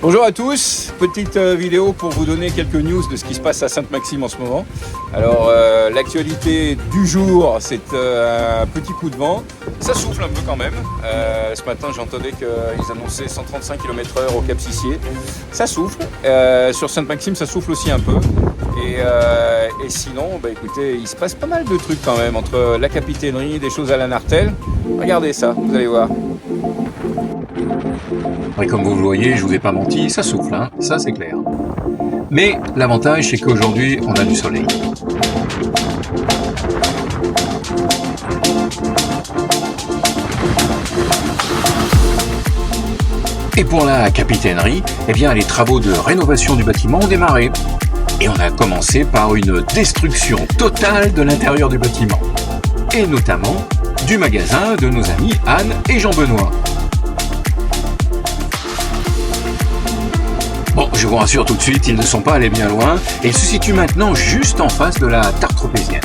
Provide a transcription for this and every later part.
Bonjour à tous, petite vidéo pour vous donner quelques news de ce qui se passe à Sainte-Maxime en ce moment. Alors l'actualité du jour, c'est un petit coup de vent. Ça souffle un peu quand même. Ce matin j'entendais qu'ils annonçaient 135 km/h au Cap Sissier. Ça souffle. Sur Sainte-Maxime ça souffle aussi un peu. Et sinon, bah, écoutez, il se passe pas mal de trucs quand même entre la capitainerie, des choses à la Nartelle. Regardez ça, vous allez voir. Et comme vous le voyez, je vous ai pas menti, ça souffle, hein, ça c'est clair. Mais l'avantage c'est qu'aujourd'hui on a du soleil. Et pour la capitainerie, eh bien les travaux de rénovation du bâtiment ont démarré. Et on a commencé par une destruction totale de l'intérieur du bâtiment. Et notamment du magasin de nos amis Anne et Jean-Benoît. Bon, je vous rassure tout de suite, ils ne sont pas allés bien loin et ils se situent maintenant juste en face de la Tare-Tropézienne.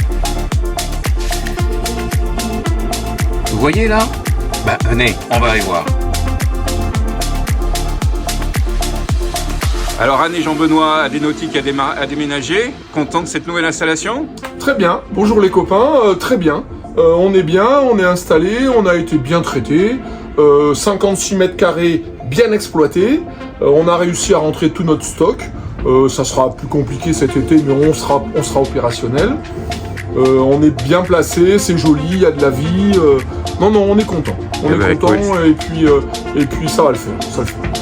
Vous voyez là? Bah venez, on va aller voir. Alors Anne et Jean-Benoît, Adénautique a déménagé, content de cette nouvelle installation? Très bien, bonjour les copains, très bien. On est bien, on est installé, on a été bien traité, 56 mètres carrés bien exploités, on a réussi à rentrer tout notre stock, ça sera plus compliqué cet été mais on sera opérationnel. On est bien placé, c'est joli, il y a de la vie, non on est content, et puis ça va le faire,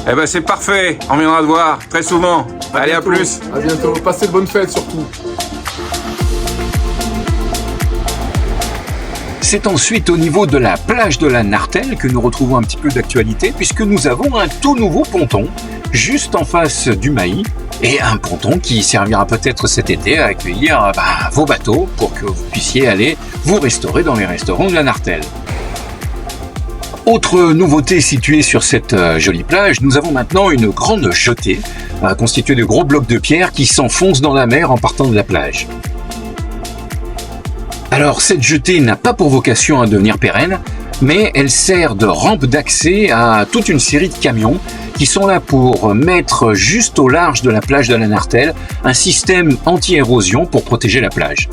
Eh ben c'est parfait, on viendra te voir très souvent. Allez, à plus. À bientôt, passez de bonnes fêtes surtout. C'est ensuite au niveau de la plage de la Nartelle que nous retrouvons un petit peu d'actualité puisque nous avons un tout nouveau ponton juste en face du Mailly et un ponton qui servira peut-être cet été à accueillir vos bateaux pour que vous puissiez aller vous restaurer dans les restaurants de la Nartelle. Autre nouveauté située sur cette jolie plage, nous avons maintenant une grande jetée constituée de gros blocs de pierre qui s'enfoncent dans la mer en partant de la plage. Alors cette jetée n'a pas pour vocation à devenir pérenne, mais elle sert de rampe d'accès à toute une série de camions qui sont là pour mettre juste au large de la plage de la Nartelle un système anti-érosion pour protéger la plage.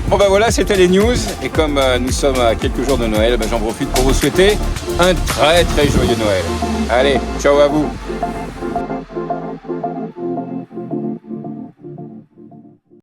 Bon ben voilà, c'était les news, et comme nous sommes à quelques jours de Noël, j'en profite pour vous souhaiter un très joyeux Noël. Allez, ciao à vous.